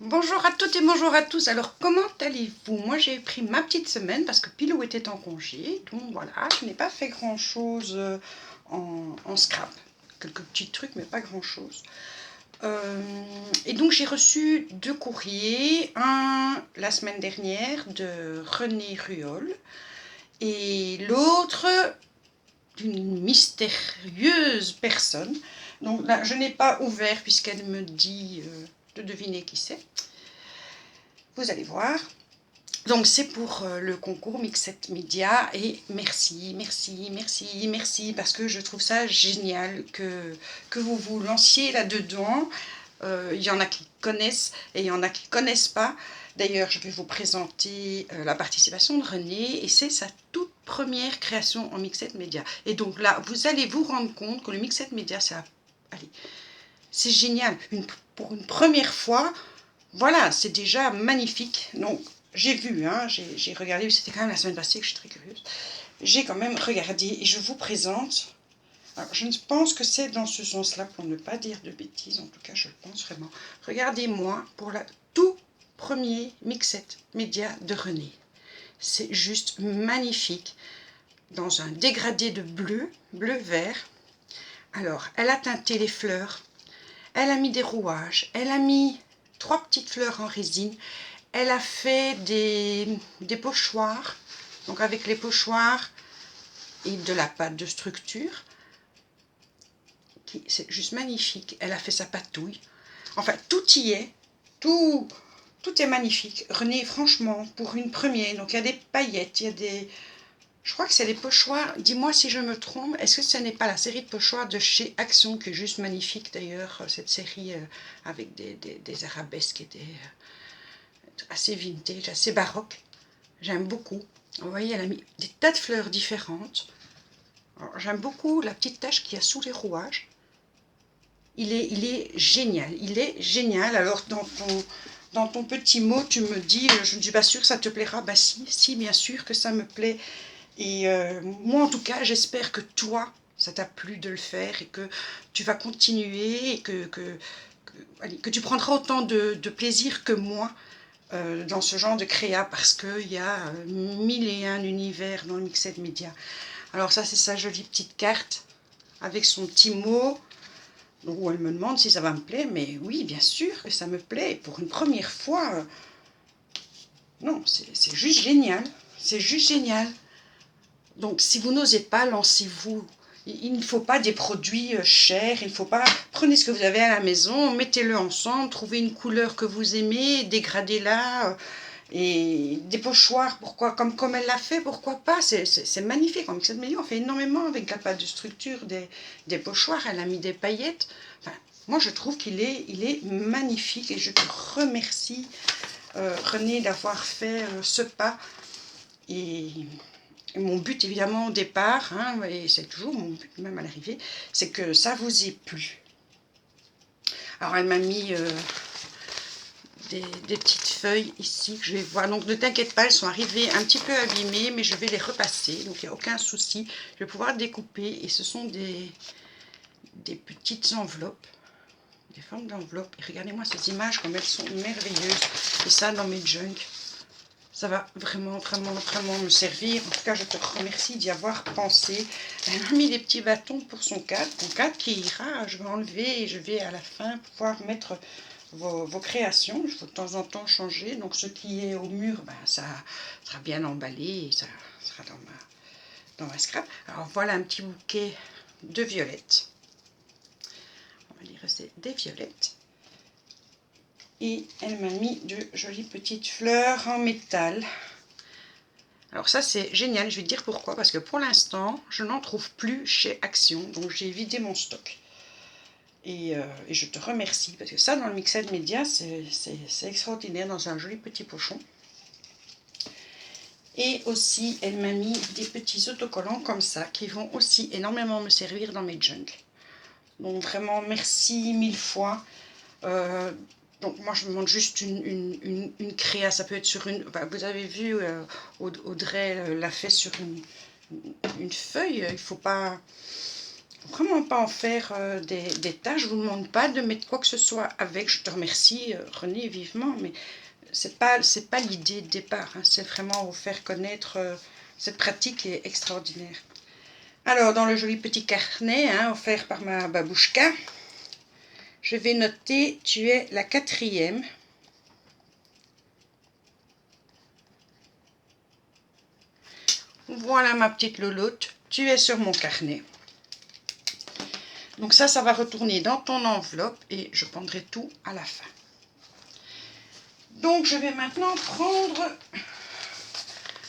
Bonjour à toutes et bonjour à tous. Alors comment allez-vous? Moi j'ai pris ma petite semaine parce que Pilou était en congé. Donc voilà, je n'ai pas fait grand chose en scrap. Quelques petits trucs mais pas grand chose. Et donc j'ai reçu 2 courriers. Un la semaine dernière de René Ruol et l'autre d'une mystérieuse personne. Donc là je n'ai pas ouvert puisqu'elle me dit de deviner qui c'est. Vous allez voir. Donc c'est pour le concours Mixed Media et merci, merci, merci, merci parce que je trouve ça génial que vous vous lanciez là-dedans. Il y en a qui connaissent et il y en a qui ne connaissent pas. D'ailleurs, je vais vous présenter la participation de René et c'est sa toute première création en Mixed Media. Et donc là, vous allez vous rendre compte que le Mixed Media, c'est génial. Pour une première fois, voilà, c'est déjà magnifique. Donc, j'ai vu, hein, j'ai regardé, c'était quand même la semaine passée que je suis très curieuse. J'ai quand même regardé et je vous présente. Alors, je pense que c'est dans ce sens-là pour ne pas dire de bêtises, en tout cas, je le pense vraiment. Regardez-moi pour la tout premier Mixed Media de René. C'est juste magnifique. Dans un dégradé de bleu, bleu-vert. Alors, elle a teinté les fleurs. Elle a mis des rouages. Elle a mis 3 petites fleurs en résine. Elle a fait des pochoirs, donc avec les pochoirs et de la pâte de structure, c'est juste magnifique. Elle a fait sa patouille. Enfin, tout y est, tout est magnifique. René, franchement, pour une première, donc il y a des paillettes, il y a des... Je crois que c'est les pochoirs, dis-moi si je me trompe, est-ce que ce n'est pas la série de pochoirs de chez Action, qui est juste magnifique d'ailleurs, cette série avec des arabesques et assez vintage, assez baroque. J'aime beaucoup. Vous voyez, elle a mis des tas de fleurs différentes. J'aime beaucoup la petite tache qu'il y a sous les rouages. Il est génial. Il est génial. Alors, dans ton petit mot, tu me dis, je ne suis pas sûre que ça te plaira. Bah si, bien sûr que ça me plaît. Et moi, en tout cas, j'espère que toi, ça t'a plu de le faire et que tu vas continuer et que tu prendras autant de plaisir que moi dans ce genre de créa parce qu'il y a 1001 univers dans le Mixed Media. Alors ça, c'est sa jolie petite carte avec son petit mot où elle me demande si ça va me plaire. Mais oui, bien sûr que ça me plaît. Et pour une première fois, non, c'est juste génial. C'est juste génial. Donc si vous n'osez pas, lancez-vous. Il ne faut pas des produits chers, il ne faut pas... Prenez ce que vous avez à la maison, mettez-le ensemble, trouvez une couleur que vous aimez, dégradez-la, et des pochoirs, pourquoi, comme elle l'a fait, pourquoi pas, c'est magnifique. En Mixed Media, on fait énormément avec la pâte de structure des pochoirs, elle a mis des paillettes. Enfin, moi je trouve qu'il est magnifique et je te remercie René d'avoir fait ce pas. Et mon but évidemment au départ, hein, et c'est toujours mon but même à l'arrivée, c'est que ça vous ait plu. Alors elle m'a mis des petites feuilles ici que je vais voir. Donc ne t'inquiète pas, elles sont arrivées un petit peu abîmées, mais je vais les repasser, donc il n'y a aucun souci. Je vais pouvoir découper et ce sont des petites enveloppes, des formes d'enveloppes. Et regardez-moi ces images comme elles sont merveilleuses. Et ça dans mes junk. Ça va vraiment, vraiment, vraiment me servir. En tout cas, je te remercie d'y avoir pensé. Elle m'a mis des petits bâtons pour son cadre. Mon cadre qui ira, je vais enlever et je vais à la fin pouvoir mettre vos créations. Il faut de temps en temps changer. Donc ce qui est au mur, ben, ça sera bien emballé et ça sera dans ma scrap. Alors voilà un petit bouquet de violettes. On va dire que c'est des violettes. Et elle m'a mis de jolies petites fleurs en métal. Alors ça c'est génial, je vais te dire pourquoi, parce que pour l'instant je n'en trouve plus chez Action, donc j'ai vidé mon stock. Et je te remercie, parce que ça dans le Mixed Media c'est extraordinaire, dans un joli petit pochon. Et aussi elle m'a mis des petits autocollants comme ça, qui vont aussi énormément me servir dans mes junk. Donc vraiment merci 1000 fois. Donc moi je vous montre juste une créa, ça peut être sur une... Bah, vous avez vu, Audrey l'a fait sur une feuille, il ne faut pas Vraiment pas en faire des tas. Je vous demande pas de mettre quoi que ce soit avec. Je te remercie René vivement, mais c'est pas l'idée de départ. Hein. C'est vraiment vous faire connaître cette pratique qui est extraordinaire. Alors dans le joli petit carnet offert par ma babouchka, je vais noter tu es la 4e. Voilà ma petite louloute, tu es sur mon carnet. Donc ça va retourner dans ton enveloppe et je prendrai tout à la fin. Donc je vais maintenant prendre...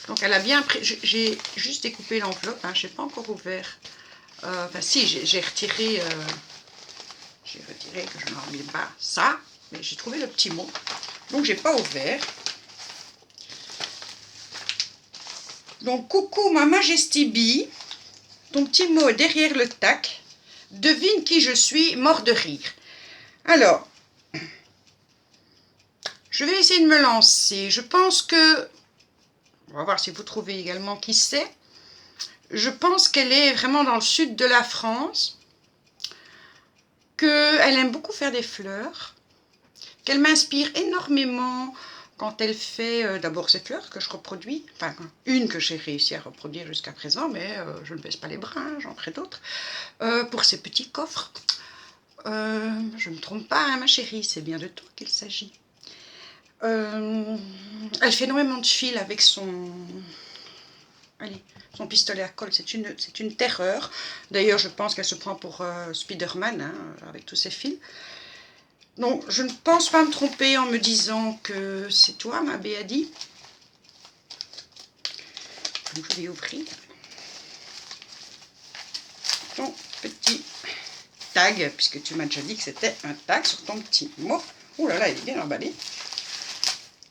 Donc elle a bien pris... J'ai juste découpé l'enveloppe, hein, je n'ai pas encore ouvert. Enfin si, j'ai retiré... j'ai retiré que je n'en remets pas ça, mais j'ai trouvé le petit mot. Donc j'ai pas ouvert. Donc coucou ma Majesty Bee, ton petit mot est derrière le tac. Devine qui je suis, mort de rire. Alors, je vais essayer de me lancer. Je pense que... On va voir si vous trouvez également qui c'est. Je pense qu'elle est vraiment dans le sud de la France. Qu'elle aime beaucoup faire des fleurs. Qu'elle m'inspire énormément quand elle fait d'abord ces fleurs que je reproduis. Enfin, une que j'ai réussi à reproduire jusqu'à présent, mais je ne baisse pas les bras, j'en ferai d'autres. Pour ces petits coffres. Je ne me trompe pas, hein, ma chérie, c'est bien de toi qu'il s'agit. Elle fait énormément de fils avec son pistolet à colle. C'est une terreur. D'ailleurs, je pense qu'elle se prend pour Spider-Man hein, avec tous ses fils. Donc, je ne pense pas me tromper en me disant que c'est toi, ma Béadi. Donc, je vais ouvrir ton petit tag, puisque tu m'as déjà dit que c'était un tag sur ton petit mot. Ouh là là, il est bien emballé.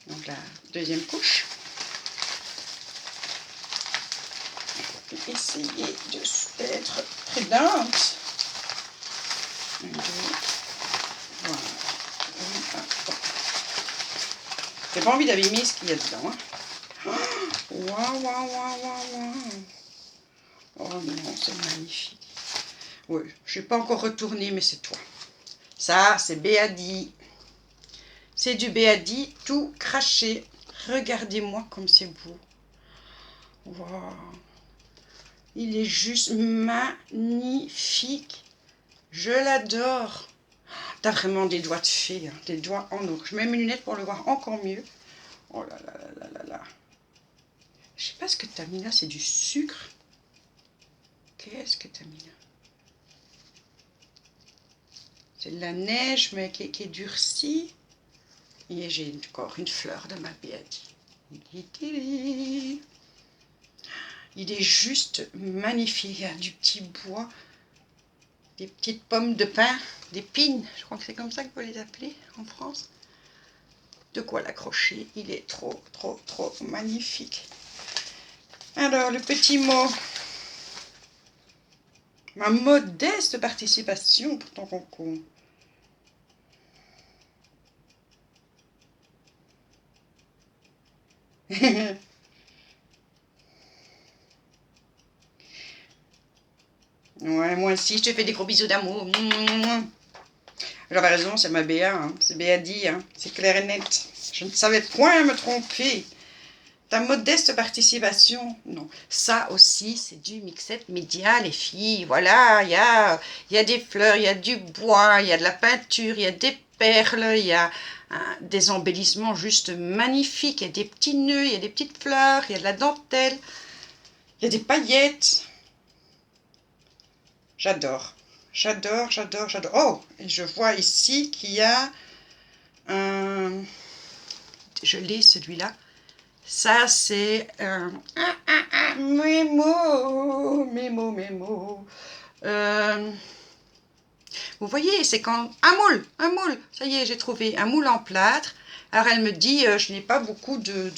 Donc, la deuxième couche. Je vais essayer d'être prudente. Voilà. J'ai pas envie d'abîmer ce qu'il y a dedans. Hein. Waouh, waouh, waouh, waouh, waouh. Oh non, c'est magnifique. Oui, je n'ai pas encore retourné, mais c'est toi. Ça, c'est Béadi. C'est du Béadi tout craché. Regardez-moi comme c'est beau. Waouh. Il est juste magnifique. Je l'adore. T'as vraiment des doigts de fée, hein, des doigts en or. Je mets mes lunettes pour le voir encore mieux. Oh là là là là là là. Je sais pas ce que t'as mis là, c'est du sucre. Qu'est-ce que t'as mis là? C'est de la neige, mais qui est durcie. Et j'ai encore une fleur de ma Béadi. Il est juste magnifique. Il y a du petit bois, des petites pommes de pin, des pines. Je crois que c'est comme ça qu'il faut les appeler en France. De quoi l'accrocher. Il est trop, trop, trop magnifique. Alors, le petit mot. Ma modeste participation pour ton concours. Ouais, moi aussi, je te fais des gros bisous d'amour. J'avais raison, c'est ma Béa, hein. C'est Béadi, hein. C'est clair et net. Je ne savais point me tromper. Ta modeste participation, non. Ça aussi, c'est du mixette média, les filles. Voilà, il y a des fleurs, il y a du bois, il y a de la peinture, il y a des perles, il y a des embellissements juste magnifiques. Il y a des petits nœuds, il y a des petites fleurs, il y a de la dentelle, il y a des paillettes. J'adore. J'adore, j'adore, j'adore. Oh, et je vois ici qu'il y a un... Je l'ai, celui-là. Ça, c'est mes mots, mes mots, mes mots. Vous voyez, c'est quand... Un moule. Ça y est, j'ai trouvé un moule en plâtre. Alors, elle me dit, je n'ai pas beaucoup de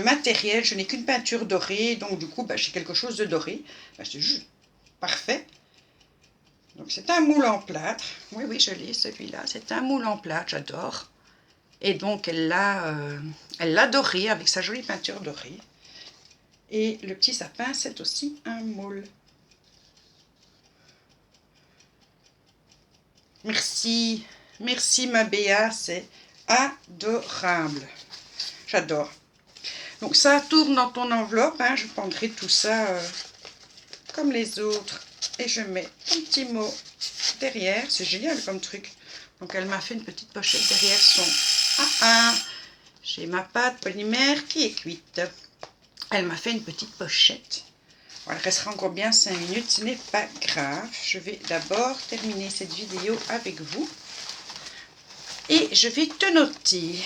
matériel, je n'ai qu'une peinture dorée. Donc, du coup, j'ai quelque chose de doré. C'est juste parfait. Donc, c'est un moule en plâtre. Oui, oui, je l'ai, celui-là. C'est un moule en plâtre, j'adore. Et donc, elle l'a doré avec sa jolie peinture dorée. Et le petit sapin, c'est aussi un moule. Merci, merci ma Béa, c'est adorable. J'adore. Donc ça tourne dans ton enveloppe, hein, je prendrai tout ça comme les autres. Et je mets un petit mot derrière, c'est génial comme truc. Donc elle m'a fait une petite pochette derrière son A1. J'ai ma pâte polymère qui est cuite. Elle m'a fait une petite pochette. Bon, elle restera encore bien 5 minutes, ce n'est pas grave. Je vais d'abord terminer cette vidéo avec vous. Et je vais te noter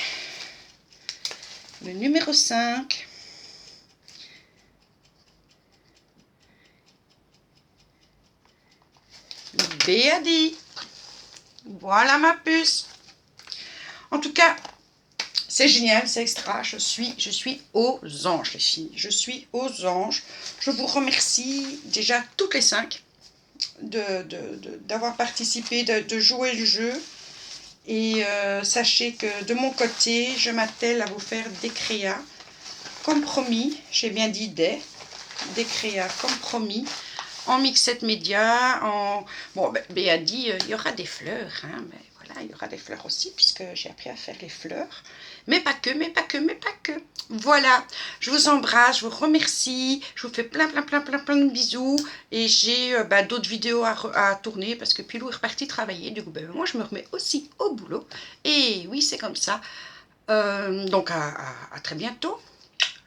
le numéro 5. Béadi. Voilà ma puce. En tout cas, c'est génial, c'est extra. Je suis aux anges, les filles. Je suis aux anges. Je vous remercie déjà toutes les 5 d'avoir participé, de jouer le jeu. Et sachez que de mon côté, je m'attelle à vous faire des créas comme promis. J'ai bien dit des créas comme promis. En mixette média, bon, Béa dit, il y aura des fleurs, hein, mais voilà, il y aura des fleurs aussi, puisque j'ai appris à faire les fleurs. Mais pas que, mais pas que, mais pas que. Voilà, je vous embrasse, je vous remercie, je vous fais plein de bisous. Et j'ai d'autres vidéos à tourner, parce que Pilou est reparti travailler, du coup, moi je me remets aussi au boulot. Et oui, c'est comme ça. Donc à très bientôt.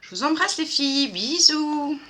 Je vous embrasse les filles, bisous.